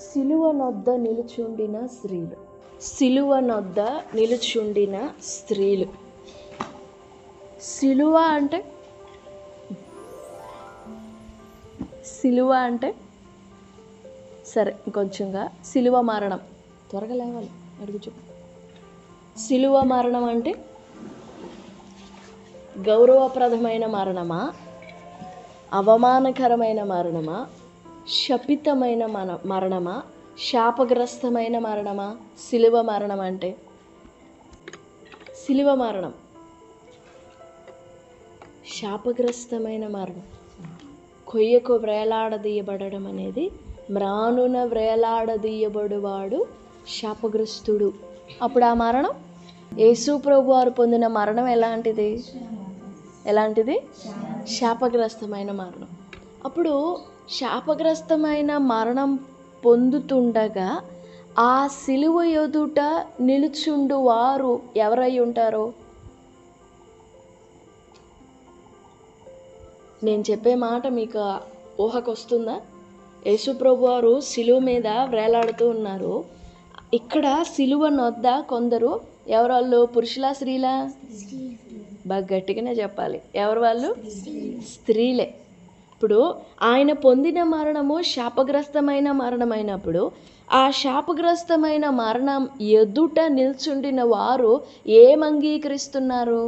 సిలువ నొద్ద నిలుచుండిన స్త్రీలు. సిలువ నొద్ద నిలుచుండిన స్త్రీలు. సిలువ అంటే సరే ఇంకొంచెంగా సిలువ మరణం. త్వరగా లేవాలి, అడుగుచు. సిలువ మరణం అంటే గౌరవప్రదమైన మరణమా, అవమానకరమైన మరణమా, శపితమైన మరణమా, శాపగ్రస్తమైన మరణమా? సిలువ మరణం అంటే సిలువ మరణం శాపగ్రస్తమైన మరణం. కొయ్యకు వ్రేలాడదీయబడడం అనేది, మ్రానున వ్రేలాడదీయబడువాడు శాపగ్రస్తుడు. అప్పుడు ఆ మరణం, యేసు ప్రభు వారు పొందిన మరణం ఎలాంటిది? శాపగ్రస్తమైన మరణం. అప్పుడు శాపగ్రస్తమైన మరణం పొందుతుండగా ఆ సిలువ ఎదుట నిలుచుండు వారు ఎవరై ఉంటారో? నేను చెప్పే మాట మీకు ఊహకు వస్తుందా? యేసుప్రభు వారు సిలువ మీద వేలాడుతూ ఉన్నారు. ఇక్కడ సిలువ నొద్ద కొందరు, ఎవరు వాళ్ళు? పురుషులా స్త్రీలా? బాగా గట్టిగానే చెప్పాలి. ఎవరు వాళ్ళు? స్త్రీలే. ఇప్పుడు ఆయన పొందిన మరణము శాపగ్రస్తమైన మరణమైనప్పుడు ఆ శాపగ్రస్తమైన మరణం ఎదుట నిల్చుండిన వారు ఏం అంగీకరిస్తున్నారు?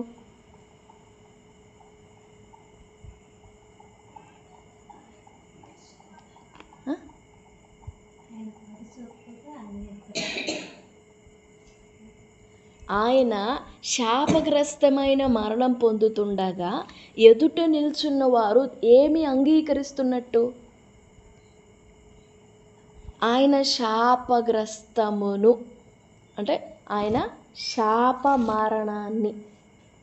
ఆయన శాపగ్రస్తమైన మరణం పొందుతుండగా ఎదుట నిల్చున్న వారు ఏమి అంగీకరిస్తున్నట్టు? ఆయన శాపగ్రస్తమును అంటే ఆయన శాప మరణాన్ని,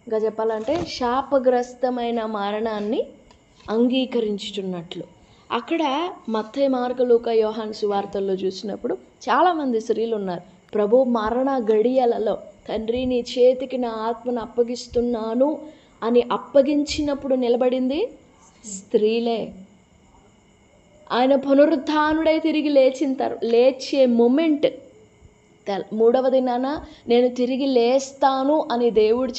ఇంకా చెప్పాలంటే శాపగ్రస్తమైన మరణాన్ని అంగీకరించుచున్నట్లు. అక్కడ మత్తయి, మార్కు, లూకా, యోహాను సువార్తల్లో చూసినప్పుడు చాలామంది స్త్రీలు ఉన్నారు. ప్రభు మరణ గడియలలో, తండ్రి నీ చేతికి నా ఆత్మను అప్పగిస్తున్నాను అని అప్పగించినప్పుడు నిలబడింది స్త్రీలే. ఆయన పునరుత్థానుడై తిరిగి లేచే మొమెంట్, మూడవ దినాన నేను తిరిగి లేస్తాను అని దేవుడు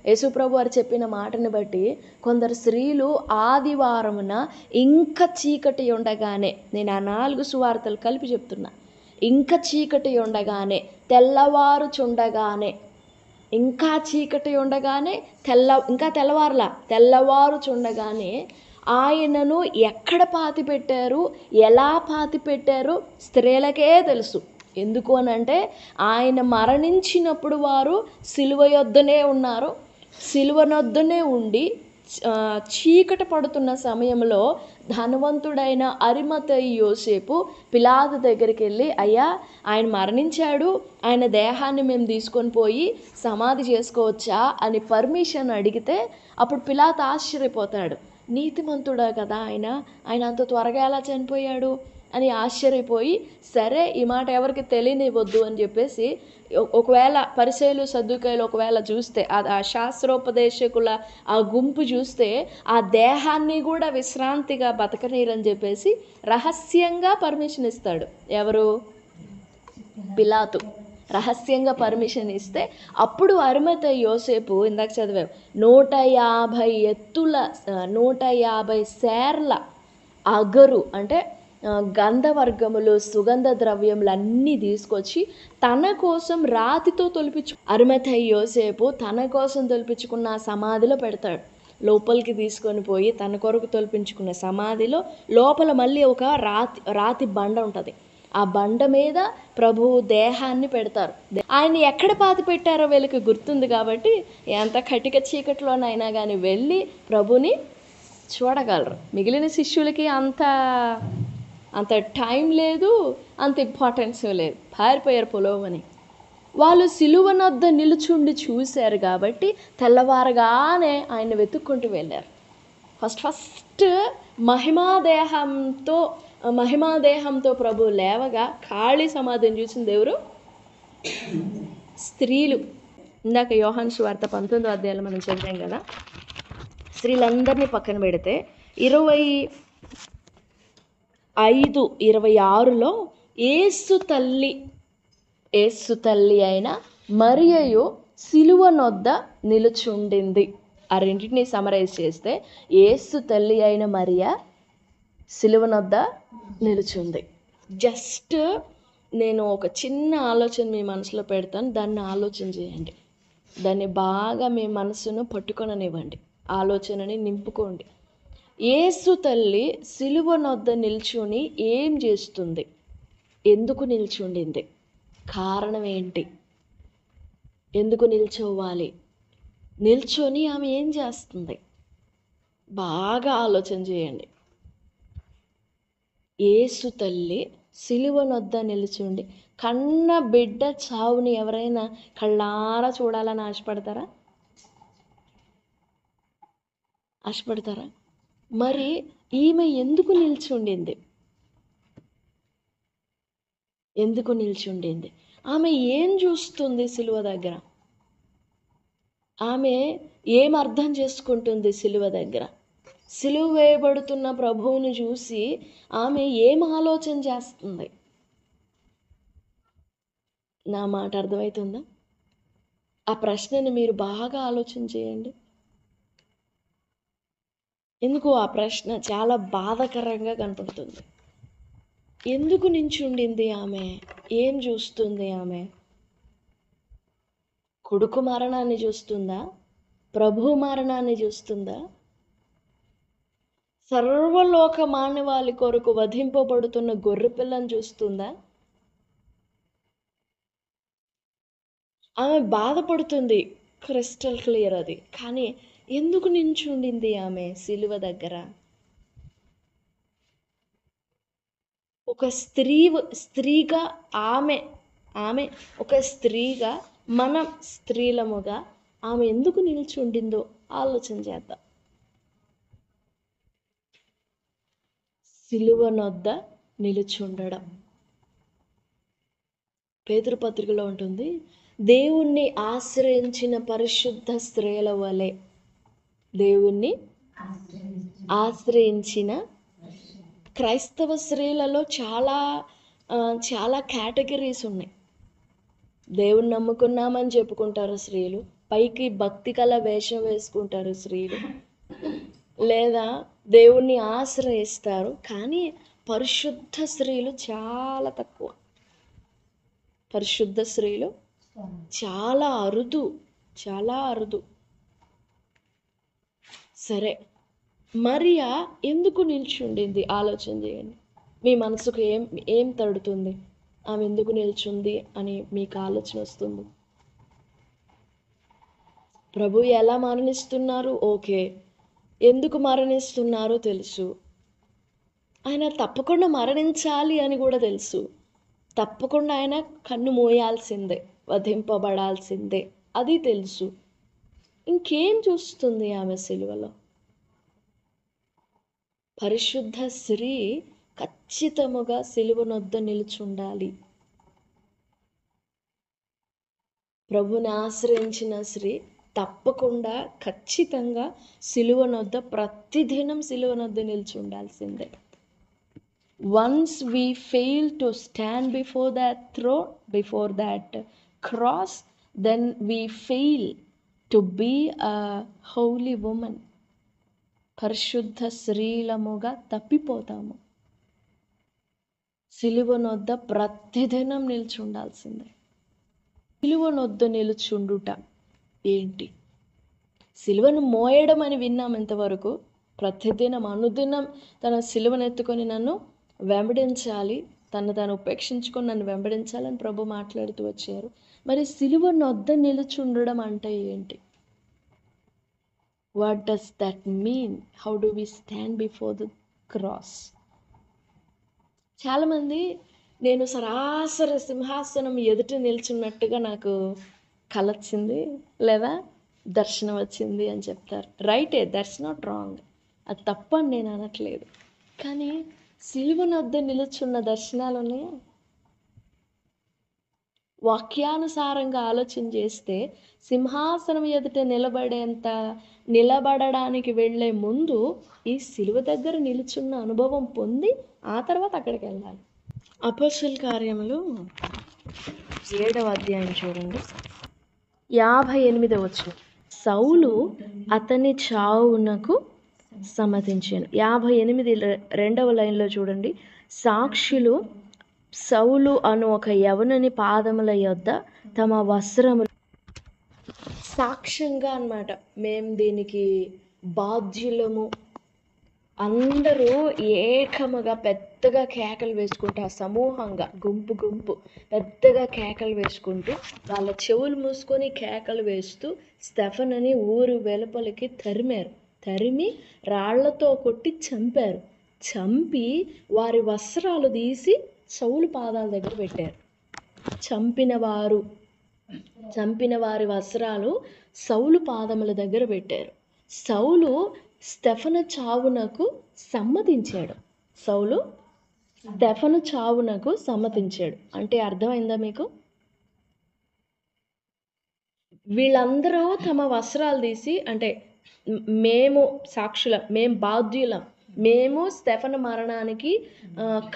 యేసుప్రభు వారు చెప్పిన మాటని బట్టి కొందరు స్త్రీలు ఆదివారమున ఇంకా చీకటి ఉండగానే, నేను ఆ 4 సువార్తలు కలిపి చెప్తున్నా, ఇంకా చీకటి ఉండగానే, తెల్లవారుచుండగానే, ఇంకా చీకటి ఉండగానే ఇంకా తెల్లవారుచుండగానే ఆయనను ఎక్కడ పాతి పెట్టారు, ఎలా పాతి పెట్టారు స్త్రీలకే తెలుసు. ఎందుకు అనంటే ఆయన మరణించినప్పుడు వారు సిలువ యొద్దనే ఉన్నారు. సిలువ నొద్దనే ఉండి చీకటి పడుతున్న సమయంలో ధనవంతుడైన అరిమతయి యోసేపు పిలాతు దగ్గరికి వెళ్ళి, అయ్యా ఆయన మరణించాడు, ఆయన దేహాన్ని మేము తీసుకొని పోయి సమాధి చేసుకోవచ్చా అని పర్మిషన్ అడిగితే అప్పుడు పిలాతు ఆశ్చర్యపోతాడు. నీతిమంతుడా కదా ఆయన అంత త్వరగా ఎలా చనిపోయాడు అని ఆశ్చర్యపోయి, సరే ఈ మాట ఎవరికి తెలియనివ్వద్దు అని చెప్పేసి, ఒకవేళ పరిసయ్యులు సద్దూకయ్యులు ఒకవేళ చూస్తే, ఆ శాస్త్రోపదేశకుల ఆ గుంపు చూస్తే ఆ దేహాన్ని కూడా విశ్రాంతిగా బతకనీరని చెప్పేసి రహస్యంగా పర్మిషన్ ఇస్తాడు. ఎవరు? పిలాతు రహస్యంగా పర్మిషన్ ఇస్తే అప్పుడు అరిమతయి యోసేపు, ఇందాక చదివాం, 150 సేర్ల అగరు అంటే గంధవర్గములు, సుగంధ ద్రవ్యములు అన్నీ తీసుకొచ్చి తన కోసం రాతితో అరిమతయి యోసేపు తన కోసం తొలిపించుకున్న సమాధిలో పెడతాడు. లోపలికి తీసుకొని పోయి తన కొరకు తొలిపించుకున్న సమాధిలో లోపల మళ్ళీ ఒక రాతి బండ ఉంటుంది. ఆ బండ మీద ప్రభువు దేహాన్ని పెడతారు. ఆయన ఎక్కడ పాతి పెట్టారో వీళ్ళకి గుర్తుంది కాబట్టి ఎంత కటిక చీకటిలోనైనా కానీ వెళ్ళి ప్రభుని చూడగలరు. మిగిలిన శిష్యులకి అంత టైం లేదు, అంత ఇంపార్టెన్స్ లేదు, పారిపోయారు పొలోమని. వాళ్ళు సిలువ నొద్ద నిలుచుండి చూశారు కాబట్టి తెల్లవారగానే ఆయన వెతుక్కుంటూ వెళ్ళారు. ఫస్ట్ మహిమాదేహంతో ప్రభు లేవగా ఖాళీ సమాధిని చూసింది ఎవరు? స్త్రీలు. ఇందాక యోహాను సువార్త 19వ అధ్యాయంలో మనం చదివాం కదా, స్త్రీలందరినీ పక్కన పెడితే 5:26లో యేసు తల్లి అయిన మరియయు సిలువ నొద్ద నిలుచుండింది. ఆ రెండింటిని సమరైజ్ చేస్తే యేసు తల్లి అయిన మరియ సిలువ నొద్ద నిలుచుంది. జస్ట్ నేను ఒక చిన్న ఆలోచన మీ మనసులో పెడతాను, దాన్ని ఆలోచన చేయండి. దాన్ని బాగా మీ మనసును పట్టుకొననివ్వండి, ఆలోచనని నింపుకోండి. యేసు తల్లి సిలువ నొద్ద నిల్చుని ఏం చేస్తుంది? ఎందుకు నిల్చుండింది? కారణం ఏంటి? ఎందుకు నిల్చోవాలి? నిల్చొని ఆమె ఏం చేస్తుంది? బాగా ఆలోచన చేయండి. యేసు తల్లి సిలువ నొద్ద నిల్చుండి కన్న బిడ్డ చావుని ఎవరైనా కళ్ళారా చూడాలని ఆశపడతారా? మరి ఈమె ఎందుకు నిల్చుండింది? ఆమె ఏం చూస్తుంది సిలువ దగ్గర? ఆమె ఏం అర్థం చేసుకుంటుంది సిలువ దగ్గర? సిలువ వేయబడుతున్న ప్రభువుని చూసి ఆమె ఏం ఆలోచన చేస్తుంది? నా మాట అర్థమవుతుందా? ఆ ప్రశ్నని మీరు బాగా ఆలోచన చేయండి. ఎందుకు ఆ ప్రశ్న చాలా బాధాకరంగా కనపడుతుంది. ఎందుకు నించుండింది ఆమె? ఏం చూస్తుంది ఆమె? కొడుకు మరణాన్ని చూస్తుందా? ప్రభు మరణాన్ని చూస్తుందా? సర్వలోక మానవాళి కొరకు వధింపబడుతున్న గొర్రెపిల్లని చూస్తుందా? ఆమె బాధపడుతుంది, క్రిస్టల్ క్లియర్ అది. కానీ ఎందుకు నించుండింది ఆమె సిలువ దగ్గర? ఒక స్త్రీగా ఆమె ఒక స్త్రీగా, మనం స్త్రీలముగా ఆమె ఎందుకు నిల్చుండిందో ఆలోచన చేద్దాం. సిలువ నొద్ద నిలుచుండడం. పేతురు పత్రికలో ఉంటుంది, దేవుణ్ణి ఆశ్రయించిన పరిశుద్ధ స్త్రీల వలె. దేవుణ్ణి ఆశ్రయించిన క్రైస్తవ స్త్రీలలో చాలా కేటగిరీస్ ఉన్నాయి. దేవుని నమ్ముకున్నామని చెప్పుకుంటారు స్త్రీలు, పైకి భక్తి కల వేషం వేసుకుంటారు స్త్రీలు, లేదా దేవుణ్ణి ఆశ్రయిస్తారు. కానీ పరిశుద్ధ స్త్రీలు చాలా తక్కువ. పరిశుద్ధ స్త్రీలు చాలా అరుదు. సరే, మరియా ఎందుకు నిల్చుండింది? ఆలోచన చేయండి. మీ మనసుకు ఏం తడుతుంది? ఆమె ఎందుకు నిల్చుంది అని మీకు ఆలోచన వస్తుంది. ప్రభు ఎలా మరణిస్తున్నారు? ఓకే, ఎందుకు మరణిస్తున్నారో తెలుసు. ఆయన తప్పకుండా మరణించాలి అని కూడా తెలుసు. తప్పకుండా ఆయన కన్ను మూయాల్సిందే, వధింపబడాల్సిందే, అది తెలుసు. ఇంకేం చూస్తుంది ఆమె సిలువలో? పరిశుద్ధ స్త్రీ ఖచ్చితముగా సిలువ నొద్ద నిలుచుండాలి. ప్రభుని ఆశ్రయించిన స్త్రీ తప్పకుండా ఖచ్చితంగా సిలువ నొద్ద, ప్రతిదినం సిలువ నొద్ద నిల్చుండాల్సిందే. Once we fail to stand before that throne, before that cross, then we fail to be a holy woman. పరిశుద్ధ స్త్రీలముగా తప్పిపోతాము. సిలువ నొద్ద ప్రతిదినం నిల్చుండాల్సిందే. సిలువ నొద్ద నిలుచుండుట ఏంటి? సిలువను మోయడం అని విన్నాం ఇంతవరకు. ప్రతిదినం అనుదినం తన సిలువను ఎత్తుకొని నన్ను వెంబడించాలి, తను ఉపేక్షించుకొని నన్ను వెంబడించాలని ప్రభు మాట్లాడుతూ వచ్చారు. మరి సిలువ నొద్ద నిలుచుండడం అంటే ఏంటి? What does that mean? How do we stand before the cross? చాలామంది నేను సరాసరి సింహాసనం ఎదుట నిల్చున్నట్టుగా నాకు కల వచ్చింది, లేదా దర్శనం వచ్చింది అని చెప్తారు. రైటే, దట్స్ నాట్ రాంగ్, అది తప్పని నేను అనట్లేదు. కానీ సిలువ నొద్ద నిలుచున్న దర్శనాలు ఉన్నాయా? వాక్యానుసారంగా ఆలోచన చేస్తే సింహాసనం ఎదుట నిలబడడానికి వెళ్ళే ముందు ఈ సిలువ దగ్గర నిలుచున్న అనుభవం పొంది ఆ తర్వాత అక్కడికి వెళ్ళాలి. అపోస్తలుల కార్యములు 7వ అధ్యాయం చూడండి, 58వ వచనం. సౌలు అతని చావునకు సమ్మతించాను. 58 2వ లైన్లో చూడండి, సాక్షులు సౌలు అను ఒక యవనుని పాదముల యొద్ద తమ వస్త్రములు, సాక్ష్యంగా అన్నమాట, మేము దీనికి బాధ్యులము. అందరూ ఏకముగా పెద్దగా కేకలు వేసుకుంటూ, ఆ సమూహంగా గుంపు పెద్దగా కేకలు వేసుకుంటూ వాళ్ళ చెవులు మూసుకొని కేకలు వేస్తూ స్టెఫనుని ఊరు వెలుపలికి తరిమి రాళ్లతో కొట్టి చంపి వారి వస్త్రాలు తీసి సౌలు పాదాల దగ్గర పెట్టారు. చంపిన వారి వస్త్రాలు సౌలు పాదముల దగ్గర పెట్టారు. సౌలు స్టెఫను చావునకు సమ్మతించాడు. అంటే అర్థమైందా మీకు? వీళ్ళందరూ తమ వస్త్రాలు తీసి, అంటే మేము సాక్షులం, మేము బాధ్యులం, మేము స్టెఫను మరణానికి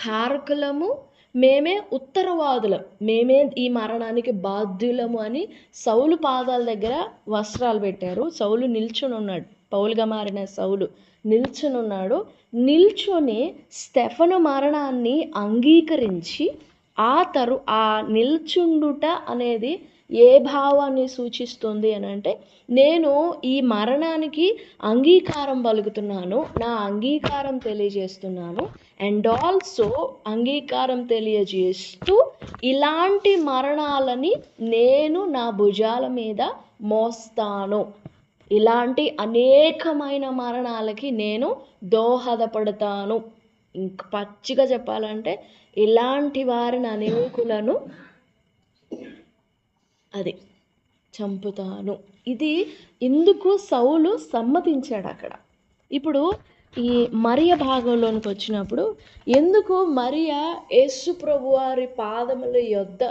కారకులము, మేమే ఉత్తరవాదులం, మేమే ఈ మరణానికి బాధ్యులము అని సౌలు పాదాల దగ్గర వస్త్రాలు పెట్టారు. సౌలు నిల్చుని ఉన్నాడు, పౌలుగా మారిన సౌలు నిల్చొని స్టెఫను మరణాన్ని అంగీకరించి ఆ నిల్చుండుట అనేది ఏ భావాన్ని సూచిస్తుంది అని అంటే, నేను ఈ మరణానికి అంగీకారం పలుకుతున్నాను, నా అంగీకారం తెలియజేస్తున్నాను, అండ్ ఆల్సో అంగీకారం తెలియజేస్తూ ఇలాంటి మరణాలని నేను నా భుజాల మీద మోస్తాను, ఇలాంటి అనేకమైన మరణాలకి నేను దోహదపడతాను. ఇంక పచ్చిగా చెప్పాలంటే ఇలాంటి వారిని అనేకులను చంపుతాను. ఇది ఇందుకు సౌలు సమ్మతించాడు అక్కడ. ఇప్పుడు ఈ మరియ భాగంలోనికి వచ్చినప్పుడు, ఎందుకు మరియ యేసు ప్రభువారి పాదముల యొద్ద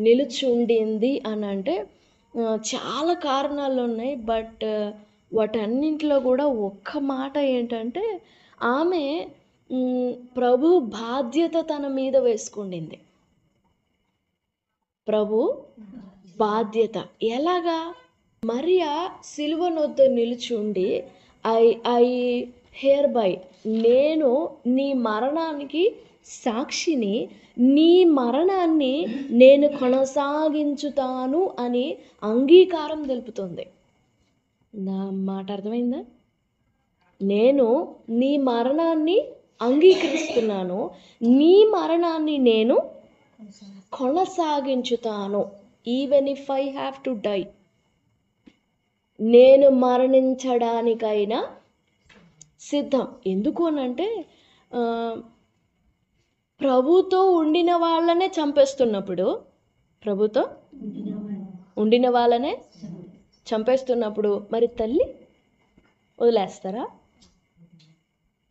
నిలుచుండింది అని అంటే చాలా కారణాలు ఉన్నాయి. బట్ వాటన్నింటిలో కూడా ఒక్క మాట ఏంటంటే, ఆమె ప్రభు బాధ్యత తన మీద వేసుకుండింది. ప్రభు బాధ్యత ఎలాగా? మరియా సిలువ నొద్ద నిలుచుండి ఐ హియర్ బై, నేను నీ మరణానికి సాక్షిని, నీ మరణాన్ని నేను కొనసాగించుతాను అని అంగీకారం తెలుపుతుంది. నా మాట అర్థమైందా? నేను నీ మరణాన్ని అంగీకరిస్తున్నాను, నీ మరణాన్ని నేను కొనసాగించుతాను. Even if I have to die, నేను మరణించడానికైనా సిద్ధం. ఎందుకు అనంటే ప్రభుతో ఉండిన వాళ్ళనే చంపేస్తున్నప్పుడు, ప్రభుతో ఉండిన వాళ్ళనే చంపేస్తున్నప్పుడు మరి తల్లి వదిలేస్తారా?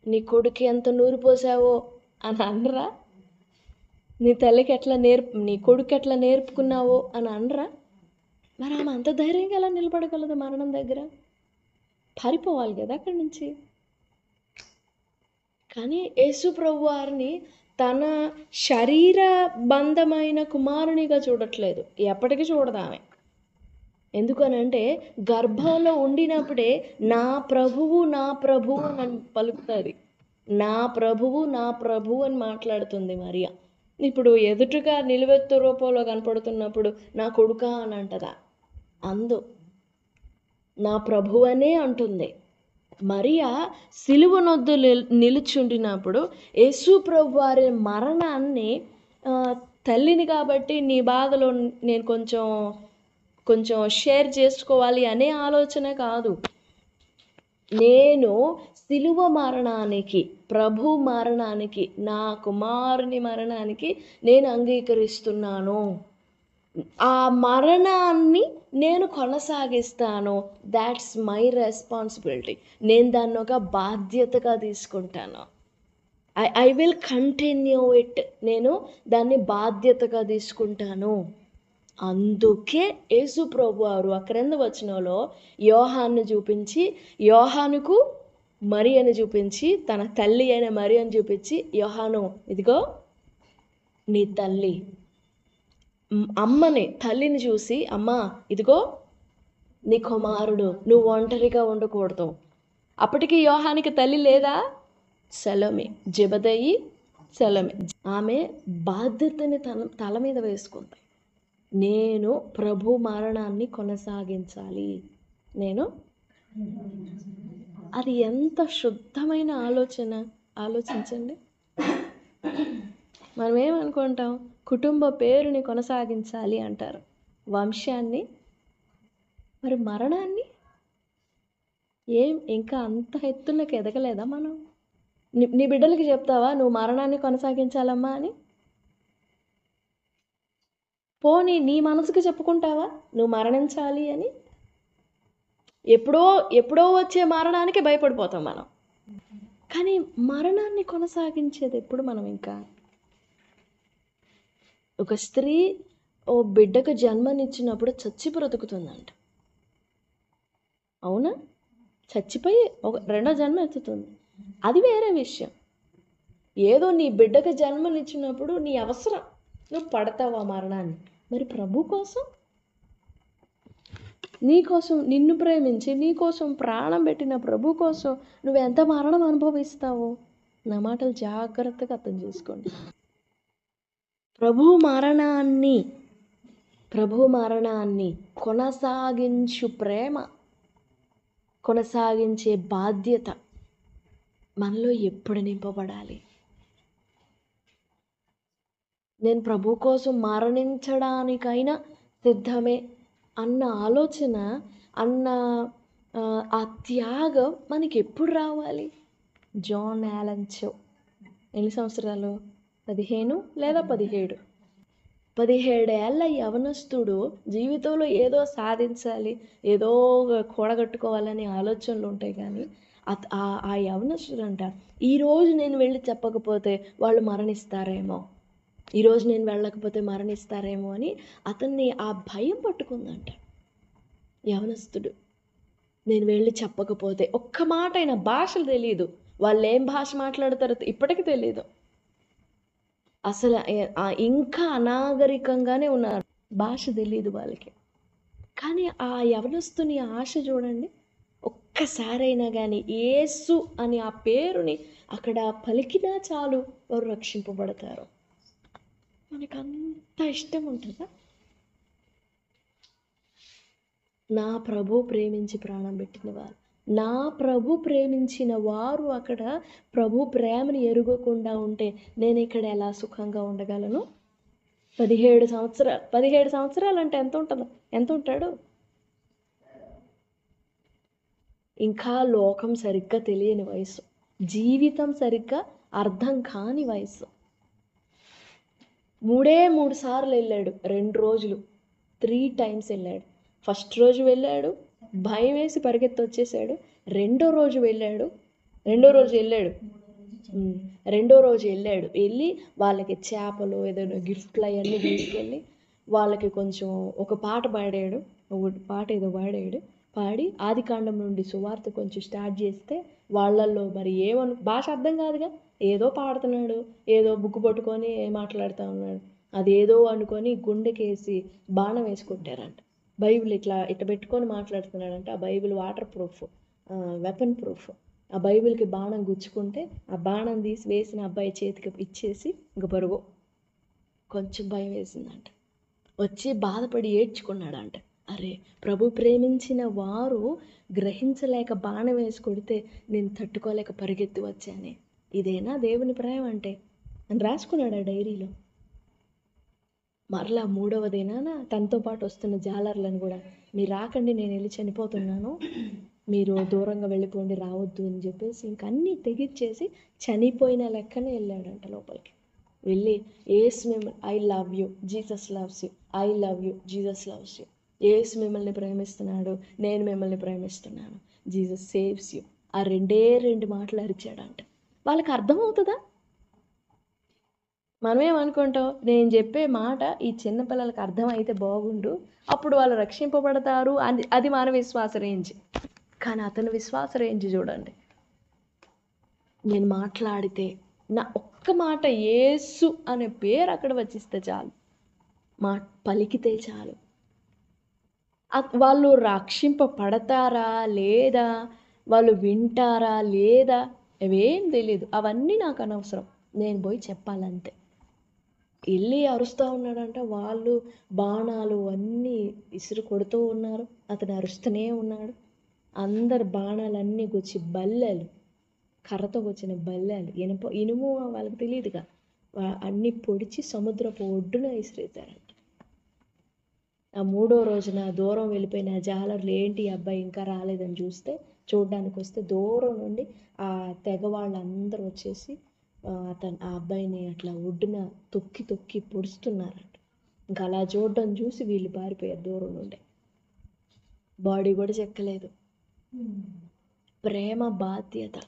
నీ కొడుకు ఎంత నూరు పోసావో అని అనరా? నీ తల్లికి నీ కొడుకు ఎట్లా నేర్పుకున్నావో అని అనరా? మరి ఆమె అంత ధైర్యంగా ఎలా నిలబడగలదు మరణం దగ్గర? పారిపోవాలి కదా అక్కడి నుంచి. కానీ యేసు ప్రభు వారిని తన శరీర బంధమైన కుమారునిగా చూడట్లేదు, ఎప్పటికీ చూడదు ఆమె. ఎందుకనంటే గర్భంలో ఉండినప్పుడే నా ప్రభువు అని పలుకుతుంది, నా ప్రభువు అని మాట్లాడుతుంది మరియా. ఇప్పుడు ఎదుటిగా నిలువెత్తు రూపంలో కనపడుతున్నప్పుడు నా కొడుకా అని అంటదా? అందు, నా ప్రభువనే అంటుంది. మరియా సిలువ నొద్దు నిలుచుండినప్పుడు యేసు ప్రభు వారి మరణాన్ని, తల్లిని కాబట్టి నీ బాధలో నేను కొంచెం షేర్ చేసుకోవాలి అనే ఆలోచన కాదు. నేను సిలువ మరణానికి, ప్రభు మరణానికి, నా కుమారుని మరణానికి నేను అంగీకరిస్తున్నాను, ఆ మరణాన్ని నేను కొనసాగిస్తాను. That's my responsibility. నేను దాన్ని ఒక బాధ్యతగా తీసుకుంటాను. I will continue it. నేను దాన్ని బాధ్యతగా తీసుకుంటాను అందుకే యేసు ప్రభు వారు ఆ క్రింద వచనంలో యోహాను చూపించి, యోహానుకు మరియను చూపించి, తన తల్లి అయిన మరియను చూపించి, యోహాను ఇదిగో నీ తల్లి, అమ్మని తల్లిని చూసి, అమ్మా ఇదిగో నీ కుమారుడు, నువ్వు ఒంటరిగా ఉండకూడదు. అప్పటికి యోహానికి తల్లి లేదా? సలోమి, జెబెదయి సలోమి. ఆమె బాధ్యతని తల మీద వేసుకుంది. నేను ప్రభు మరణాన్ని కొనసాగించాలి. నేను అది ఎంత శుద్ధమైన ఆలోచన ఆలోచించండి. మనం ఏమనుకుంటాం? కుటుంబ పేరుని కొనసాగించాలి అంటారు, వంశాన్ని. మరి మరణాన్ని ఏం ఇంకా అంత ఎత్తులోకి ఎదగలేదా మనం? నీ బిడ్డలకి చెప్తావా నువ్వు మరణాన్ని కొనసాగించాలమ్మా అని? పోనీ నీ మనసుకు చెప్పుకుంటావా నువ్వు మరణించాలి అని? ఎప్పుడో ఎప్పుడో వచ్చే మరణానికి భయపడిపోతాం మనం. కానీ మరణాన్ని కొనసాగించేది ఎప్పుడు మనం? ఇంకా ఒక స్త్రీ ఓ బిడ్డకు జన్మనిచ్చినప్పుడు చచ్చి బ్రతుకుతుందంట. అవునా? చచ్చిపోయి రెండో జన్మ ఎత్తుతుంది, అది వేరే విషయం. ఏదో నీ బిడ్డకు జన్మనిచ్చినప్పుడు నీ అవసరం, నువ్వు పడతావు ఆ మరణాన్ని. మరి ప్రభు కోసం, నీకోసం, నిన్ను ప్రేమించి నీకోసం ప్రాణం పెట్టిన ప్రభు కోసం నువ్వు ఎంత మరణం అనుభవిస్తావు? నా మాటలు జాగ్రత్తగా అర్థం చేసుకోండి. ప్రభు మరణాన్ని కొనసాగించు ప్రేమ, కొనసాగించే బాధ్యత మనలో ఎప్పుడు నింపబడాలి? నేను ప్రభు కోసం మరణించడానికైనా సిద్ధమే అన్న ఆలోచన, అన్న ఆ త్యాగం మనకి ఎప్పుడు రావాలి? జాన్ యాలన్ చో ఎన్ని సంవత్సరాలు? 15 లేదా 17. 17 ఏళ్ళ యవనస్తుడు జీవితంలో ఏదో సాధించాలి, ఏదో కూడగట్టుకోవాలనే ఆలోచనలు ఉంటాయి. కానీ ఆ యవనస్తుడు అంట, ఈరోజు నేను వెళ్ళి చెప్పకపోతే వాళ్ళు మరణిస్తారేమో, ఈరోజు నేను వెళ్ళకపోతే మరణిస్తారేమో అని అతన్ని ఆ భయం పట్టుకుందంట. యవనస్తుడు, నేను వెళ్ళి చెప్పకపోతే, ఒక్క మాట అయినా, భాషలు తెలియదు, వాళ్ళు ఏం భాష మాట్లాడతారో ఇప్పటికీ తెలియదు, అసలు ఇంకా అనాగరికంగానే ఉన్నారు, భాష తెలియదు వాళ్ళకి. కానీ ఆ యవనస్తుని ఆశ చూడండి. ఒక్కసారైనా కానీ యేసు అని ఆ పేరుని అక్కడ పలికినా చాలు వారు రక్షింపబడతారు. మనకు అంత ఇష్టం ఉంటుందా? నా ప్రభు ప్రేమించి ప్రాణం పెట్టిన వారు, నా ప్రభు ప్రేమించిన వారు అక్కడ ప్రభు ప్రేమని ఎరుగకుండా ఉంటే నేను ఇక్కడ ఎలా సుఖంగా ఉండగలను? 17 సంవత్సరాలు అంటే ఎంత ఉంటాడు? ఇంకా లోకం సరిగ్గా తెలియని వయసు, జీవితం సరిగ్గా అర్థం కాని వయసు. 3 సార్లు వెళ్ళాడు, 2 రోజులు, 3 times వెళ్ళాడు. ఫస్ట్ రోజు వెళ్ళాడు, భయం వేసి పరిగెత్తి వచ్చేసాడు. రెండో రోజు వెళ్ళాడు, వెళ్ళి వాళ్ళకి చేపలు ఏదైనా గిఫ్ట్లు అవన్నీ తీసుకెళ్ళి వాళ్ళకి కొంచెం ఒక పాట పాడాడు, పాడి ఆదికాండం నుండి సువార్త కొంచెం స్టార్ట్ చేస్తే వాళ్ళల్లో మరి భాష అర్థం కాదుగా, ఏదో పాడుతున్నాడు, ఏదో బుక్ పట్టుకొని మాట్లాడుతూ ఉన్నాడు, అదేదో అనుకొని గుండెకేసి బాణం వేసి కొట్టారంట. బైబిల్ ఇట్లా పెట్టుకొని మాట్లాడుతున్నాడంట. ఆ Bible water proof, weapon proof. ఆ బైబిల్కి బాణం గుచ్చుకుంటే ఆ బాణం తీసి వేసిన అబ్బాయి చేతికి ఇచ్చేసి ఇంక పరుగు. కొంచెం భయం వేసిందంట, వచ్చి బాధపడి ఏడ్చుకున్నాడంట. అరే, ప్రభు ప్రేమించిన వారు గ్రహించలేక బాణం వేసి కొడితే నేను తట్టుకోలేక పరిగెత్తి వచ్చానే, ఇదేనా దేవుని ప్రేమ అంటే అని రాసుకున్నాడు ఆ డైరీలో. మరలా 3వ దినాన తనతో పాటు వస్తున్న జాలర్లను కూడా, మీరు రాకండి, నేను వెళ్ళి చనిపోతున్నాను, మీరు దూరంగా వెళ్ళిపోండి, రావద్దు అని చెప్పేసి ఇంక అన్నీ తెగిచ్చేసి చనిపోయిన లెక్కనే వెళ్ళాడంట లోపలికి. వెళ్ళి యేసు మిమ్మల్ని, I love you, Jesus loves you, I love you, Jesus loves you, యేసు మిమ్మల్ని ప్రేమిస్తున్నాడు, నేను మిమ్మల్ని ప్రేమిస్తున్నాను, జీసస్ సేవ్స్ యూ, ఆ 2 మాటలు అరిచాడంట. వాళ్ళకి అర్థమవుతుందా? మనమేమనుకుంటాం, నేను చెప్పే మాట ఈ చిన్నపిల్లలకి అర్థమైతే బాగుండు, అప్పుడు వాళ్ళు రక్షింపబడతారు అని. అది మన విశ్వాస రేంజ్. కానీ అతని విశ్వాస రేంజ్ చూడండి. నేను మాట్లాడితే నా ఒక్క మాట యేసు అనే పేరు అక్కడ వచ్చిస్తే చాలు, పలికితే చాలు, వాళ్ళు రక్షింపబడతారా లేదా, వాళ్ళు వింటారా లేదా, అవేం తెలియదు. అవన్నీ నాకు అనవసరం, నేను పోయి చెప్పాలంతే. వెళ్ళి అరుస్తూ ఉన్నాడంట, వాళ్ళు బాణాలు అన్నీ ఇసురు కొడుతూ ఉన్నారు, అతను అరుస్తూనే ఉన్నాడు. అందరు బాణాలన్నీ గుచ్చి బల్లెలు, కర్రతో వచ్చిన బల్లెలు, ఇనుము వాళ్ళకి తెలియదుగా, అన్నీ పొడిచి సముద్రపు ఒడ్డున విసిరేశారంట. ఆ 3వ రోజున దూరం వెళ్ళిపోయిన జాలర్లు ఏంటి అబ్బాయి ఇంకా రాలేదని చూడడానికి వస్తే దూరం నుండి ఆ తెగ వాళ్ళందరూ వచ్చేసి ఆ అబ్బాయిని అట్లా ఒడ్డున తొక్కి తొక్కి పొడుస్తున్నారంట. ఇంకా అలా చూడడం చూసి వీళ్ళు పారిపోయారు దూరం నుండి. బాడీ కూడా చెక్కలేదు. ప్రేమ బాధ్యత,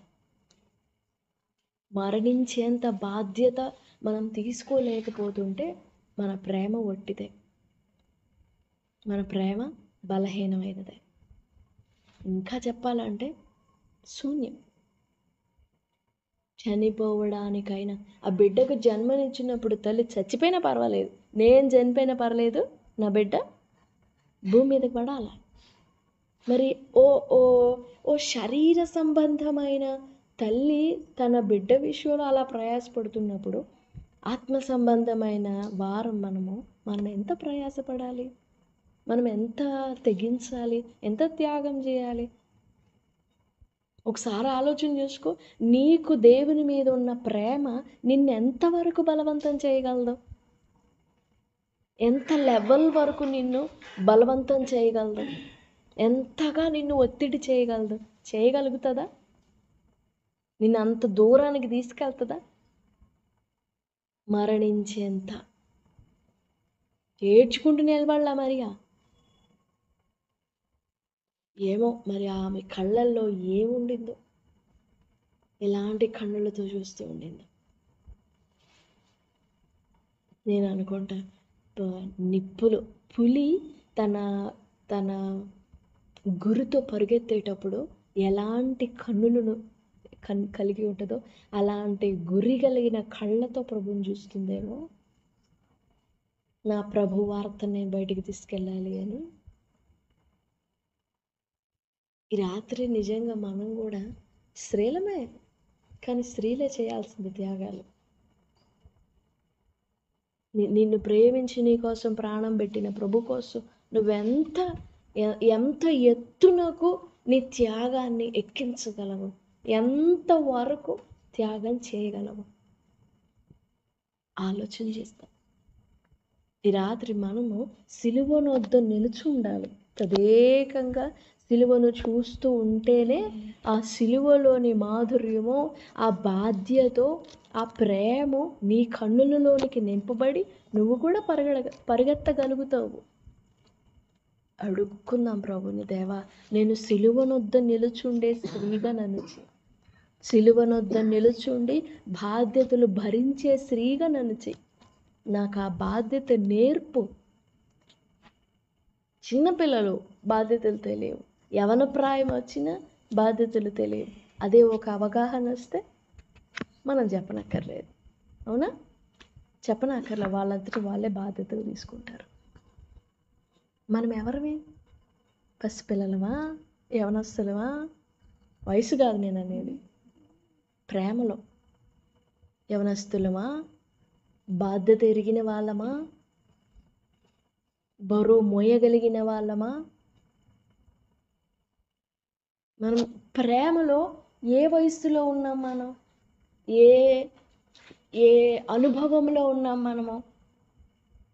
మరణించేంత బాధ్యత మనం తీసుకోలేకపోతుంటే మన ప్రేమ ఒట్టిదే, మన ప్రేమ బలహీనమైనదే. ఇంకా చెప్పాలంటే శూన్యం. చనిపోవడానికైనా, ఆ బిడ్డకు జన్మనిచ్చినప్పుడు తల్లి చచ్చిపోయినా పర్వాలేదు, నేను చనిపోయినా పర్లేదు, నా బిడ్డ భూమి మీదకి పడాల. మరి ఓ ఓ ఓ శరీర సంబంధమైన తల్లి తన బిడ్డ విషయంలో అలా ప్రయాసపడుతున్నప్పుడు, ఆత్మ సంబంధమైన వారం మనం ఎంత ప్రయాసపడాలి, మనం ఎంత తెగించాలి, ఎంత త్యాగం చేయాలి. ఒకసారి ఆలోచన చేసుకో. నీకు దేవుని మీద ఉన్న ప్రేమ నిన్నెంతవరకు బలవంతం చేయగలదు, ఎంత లెవెల్ వరకు నిన్ను బలవంతం చేయగలదు, ఎంతగా నిన్ను ఒత్తిడి చేయగలుగుతుందా, నిన్ను అంత దూరానికి తీసుకెళ్తుందా. మరణించేంత ఏడ్చుకుంటూ నిలబడలా మరియా. ఏమో మరి ఆమె కళ్ళల్లో ఏముండిందో, ఎలాంటి కన్నులతో చూస్తూ ఉండిందో. నేను అనుకుంటా, నిప్పులు, పులి తన తన గురితో పరిగెత్తేటప్పుడు ఎలాంటి కన్నులను కలిగి ఉంటుందో, అలాంటి గురి కలిగిన కళ్ళతో ప్రభుని చూస్తుందేమో. నా ప్రభు వార్తను నేను బయటికి తీసుకెళ్ళాలి అని. ఈ రాత్రి నిజంగా మనం కూడా స్త్రీలమే, కానీ స్త్రీలే చేయాల్సింది త్యాగాలు. నిన్ను ప్రేమించి నీ కోసం ప్రాణం పెట్టిన ప్రభు కోసం నువ్వెంత ఎంత ఎత్తునకు నీ త్యాగాన్ని ఎక్కించగలవు, ఎంతవరకు త్యాగం చేయగలవు ఆలోచన చేస్తాం. ఈ రాత్రి మనము సిలువను వద్ద నిలిచి ఉండాలి. తదేకంగా సిలువను చూస్తూ ఉంటేనే ఆ సిలువలోని మాధుర్యము, ఆ బాధ్యతో, ఆ ప్రేమ నీ కన్నులలోనికి నింపబడి నువ్వు కూడా పరిగెత్తగలుగుతావు. అడుక్కుందాం ప్రభుని, దేవా నేను సిలువనొద్ద నిలుచుండే స్త్రీగా నన్ను చేయి, సిలువనొద్ద నిలుచుండి బాధ్యతలు భరించే స్త్రీగా నన్ను చేయి, నాకు ఆ బాధ్యత నేర్పు. చిన్నపిల్లలు బాధ్యతలు తెలియవు, యవన ప్రాయం వచ్చినా బాధ్యతలు తెలియవు. అదే ఒక అవగాహన వస్తే మనం చెప్పనక్కర్లేదు, అవునా? చెప్పనక్కర్లే, వాళ్ళంతటి వాళ్ళే బాధ్యతలు తీసుకుంటారు. మనం ఎవరివి? పసిపిల్లలమా, యవనస్తులమా? వయసు కాదు నేను అనేది, ప్రేమలో యవనస్తులమా, బాధ్యత ఎరిగిన వాళ్ళమా, బరువు మోయగలిగిన వాళ్ళమా? మనం ప్రేమలో ఏ వయస్సులో ఉన్నాం, మనం ఏ ఏ అనుభవంలో ఉన్నాం మనము?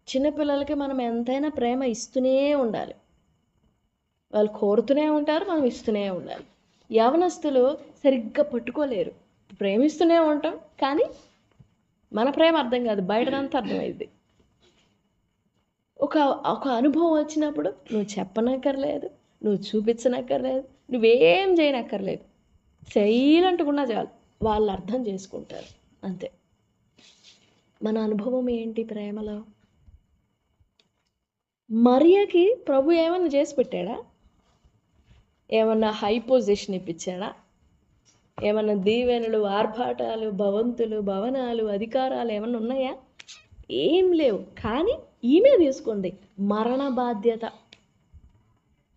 చిన్నపిల్లలకి మనం ఎంతైనా ప్రేమ ఇస్తూనే ఉండాలి, వాళ్ళు కోరుతూనే ఉంటారు, మనం ఇస్తూనే ఉండాలి. యవనస్తులు సరిగ్గా పట్టుకోలేరు, ప్రేమిస్తూనే ఉంటాం కానీ మన ప్రేమ అర్థం కాదు, బయటదంతా అర్థమైంది. ఒక అనుభవం వచ్చినప్పుడు నువ్వు చెప్పనక్కర్లేదు, నువ్వు చూపించనక్కర్లేదు, నువ్వేం చేయనక్కర్లేదు, సైలెంట్గా ఉన్నా చాలు, వాళ్ళు అర్థం చేసుకుంటారు అంతే. మన అనుభవం ఏంటి ప్రేమలో? మరియకి ప్రభు ఏమన్నా చేసి పెట్టాడా? ఏమన్నా హై పొజిషన్ ఇప్పించాడా? ఏమన్నా దీవెనలు, ఆర్భాటాలు, భవంతులు, భవనాలు, అధికారాలు ఏమన్నా ఉన్నాయా? ఏం లేవు. కానీ ఈమె తీసుకుంది మరణ బాధ్యత.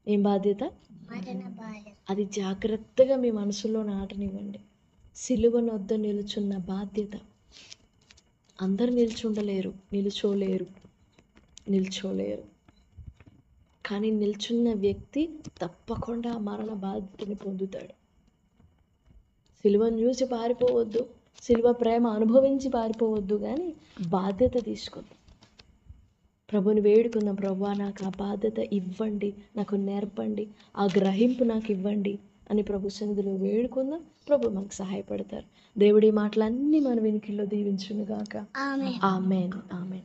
ఏం బాధ్యత? అది జాగ్రత్తగా మీ మనసులో నాటనివ్వండి. సిలువనొద్ద నిలుచున్న బాధ్యత. అందరు నిల్చోలేరు. కానీ నిల్చున్న వ్యక్తి తప్పకుండా మరణ బాధ్యతని పొందుతాడు. సిలువను చూసి పారిపోవద్దు, సిలువ ప్రేమ అనుభవించి పారిపోవద్దు, కానీ బాధ్యత తీసుకుందాం. ప్రభుని వేడుకుందాం, ప్రభువా నాకు ఆ బాధ్యత ఇవ్వండి, నాకు నేర్పండి, ఆ గ్రహింపు నాకు ఇవ్వండి అని ప్రభు సన్నిధిలో వేడుకుందాం. ప్రభు మనకు సహాయపడతారు. దేవుడి మాటలన్నీ మన వినికిల్లో దీవించునుగాక. ఆమేన్. ఆమేన్.